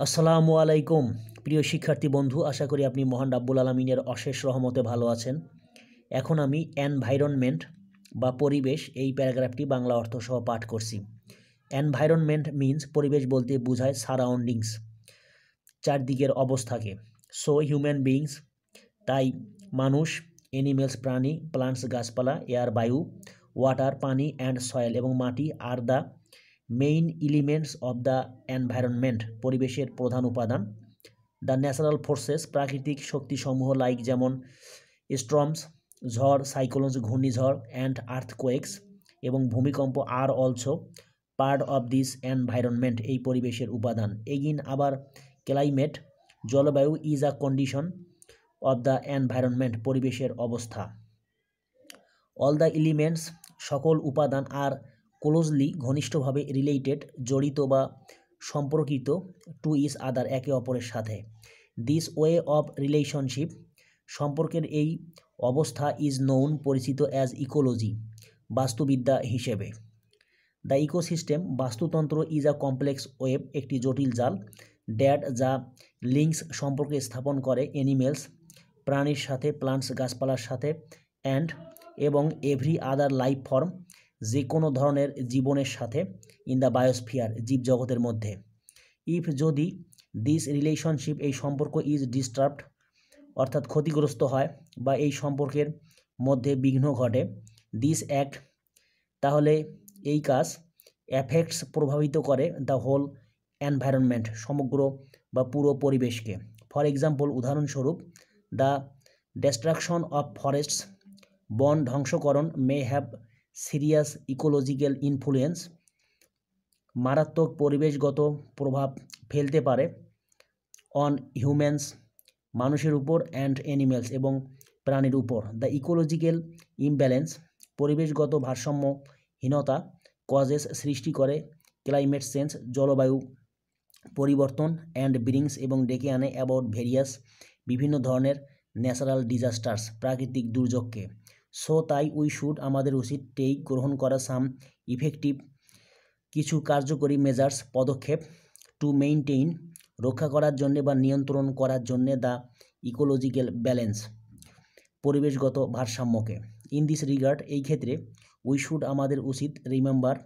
আসসালামু আলাইকুম প্রিয় শিক্ষার্থী বন্ধু, আশা করি আপনি মহান রাব্বুল আলামিনের অশেষ রহমতে ভালো আছেন। এখন আমি এনভায়রনমেন্ট বা পরিবেশ এই প্যারাগ্রাফটি বাংলা অর্থ সহ পাঠ করছি। এনভায়রনমেন্ট মিন্স পরিবেশ বলতে বোঝায় সারাউন্ডিংস, চারদিকের অবস্থাকে। সো হিউম্যান বিইংস, তাই মানুষ, এনিমেলস প্রাণী, প্লান্টস গাছপালা, এয়ার বায়ু, ওয়াটার পানি অ্যান্ড সয়েল এবং মাটি are the main elements of the environment পরিবেশের প্রধান উপাদান। দ্য ন্যাচারাল ফোর্সেস প্রাকৃতিক শক্তিসমূহ লাইক যেমন স্টর্মস ঝড়, সাইক্লোনস ঘূর্ণিঝড় অ্যান্ড আর্থকোয়েকস এবং ভূমিকম্প are also part of this environment এই পরিবেশের উপাদান। এগিন আবার ক্লাইমেট জলবায়ু is a condition of the environment পরিবেশের অবস্থা। অল দ্য এলিমেন্টস সকল উপাদান আর ক্লোজলি ঘনিষ্ঠভাবে রিলেটেড জড়িত বা সম্পর্কিত টু ইচ আদার একে অপরের সাথে। দিস ওয়ে অফ রিলেশনশিপ সম্পর্কের এই অবস্থা ইজ নোন পরিচিত অ্যাজ ইকোলজি বাস্তুবিদ্যা হিসেবে। দ্য ইকোসিস্টেম বাস্তুতন্ত্র ইজ আ কমপ্লেক্স ওয়েব একটি জটিল জাল ড্যাট যা লিঙ্কস সম্পর্কে স্থাপন করে এনিমেলস প্রাণীর সাথে, প্লান্টস গাছপালার সাথে, অ্যান্ড এবং এভরি আদার লাইফ ফর্ম যে কোনো ধরনের জীবনের সাথে, ইন দ্য বায়োস্ফিয়ার জীবজগতের মধ্যে। ইফ যদি দিস রিলেশনশিপ এই সম্পর্ক ইজ ডিস্টার্বড অর্থাৎ ক্ষতিগ্রস্ত হয় বা এই সম্পর্কের মধ্যে বিঘ্ন ঘটে, দিস অ্যাক্ট তাহলে এই কাজ অ্যাফেক্টস প্রভাবিত করে দ্য হোল এনভায়রনমেন্ট সমগ্র বা পুরো পরিবেশকে। ফর এক্সাম্পল উদাহরণস্বরূপ, দ্য ডিস্ট্রাকশন অফ ফরেস্টস বন ধ্বংসকরণ may have serious ecological influence মারাত্মক পরিবেশগত প্রভাব ফেলতে পারে অন হিউম্যানস মানুষের উপর অ্যান্ড অ্যানিমেলস এবং প্রাণীর উপর। দ্য ইকোলজিক্যাল ইমব্যালেন্স পরিবেশগত ভারসাম্যহীনতা কজেস সৃষ্টি করে ক্লাইমেট চেঞ্জ জলবায়ু পরিবর্তন অ্যান্ড ব্রিংস এবং ডেকে আনে অ্যাবাউট ভেরিয়াস বিভিন্ন ধরনের ন্যাচারাল ডিজাস্টার্স প্রাকৃতিক দুর্যোগকে। সো তাই উই শুড আমাদের উচিত টেক গ্রহণ করা সাম ইফেক্টিভ কিছু কার্যকরী মেজার্স পদক্ষেপ টু মেইনটেইন রক্ষা করার জন্যে বা নিয়ন্ত্রণ করার জন্যে দ্য ইকোলজিক্যাল ব্যালেন্স পরিবেশগত ভারসাম্যকে। ইন দিস রিগার্ড এই ক্ষেত্রে উই শুড আমাদের উচিত রিমেম্বার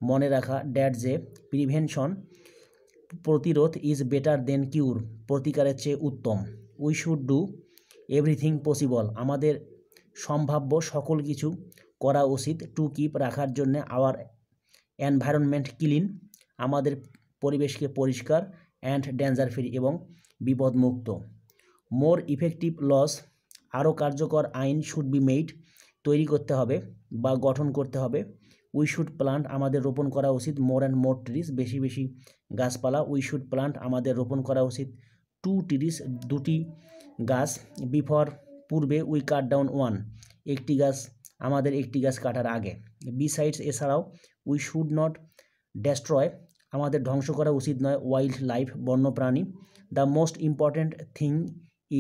মনে রাখা ড্যাট যে প্রিভেনশন প্রতিরোধ ইজ বেটার দেন কিউর প্রতিকারের চেয়ে উত্তম। We should do everything possible আমাদের সম্ভাব্য সকল কিছু করা উচিত টু কিপ রাখার জন্যে আওয়ার এনভায়রনমেন্ট ক্লিন আমাদের পরিবেশকে পরিষ্কার অ্যান্ড ডেঞ্জার ফ্রি এবং বিপদমুক্ত। মোর ইফেক্টিভ লস আরও কার্যকর আইন শুড বি মেড তৈরি করতে হবে বা গঠন করতে হবে। উই শুড প্লান্ট আমাদের রোপণ করা উচিত মোর অ্যান্ড মোর ট্রিজ বেশি বেশি গাছপালা। উই শুড প্লান্ট আমাদের রোপণ করা উচিত টু ট্রিজ দুটি গাছ বিফর পূর্বে উই কাট ডাউন ওয়ান একটি গাছ আমাদের একটি গাছ কাটার আগে। বিসাইডস এছাড়াও উই শুড নট ডেস্ট্রয় আমাদের ধ্বংস করা উচিত নয় ওয়াইল্ড লাইফ বন্যপ্রাণী। The most important thing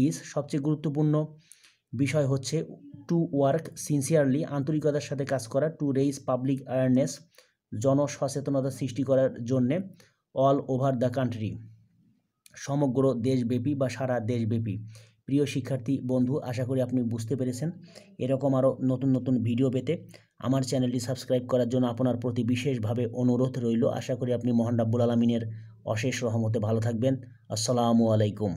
is সবচেয়ে গুরুত্বপূর্ণ বিষয় হচ্ছে টু ওয়ার্ক সিনসিয়ারলি আন্তরিকতার সাথে কাজ করা টু রেইজ পাবলিক অ্যাওয়ারনেস জনসচেতনতা সৃষ্টি করার জন্যে অল ওভার দ্য কান্ট্রি সমগ্র দেশব্যাপী বা সারা দেশব্যাপী। প্রিয় শিক্ষার্থী বন্ধু, আশা করি আপনি বুঝতে পেরেছেন। এরকম আরও নতুন নতুন ভিডিও পেতে আমার চ্যানেলটি সাবস্ক্রাইব করার জন্য আপনার প্রতি বিশেষভাবে অনুরোধ রইল। আশা করি আপনি মহান রাব্বুল আলামিনের অশেষ রহমতে ভালো থাকবেন। আসসালামু আলাইকুম।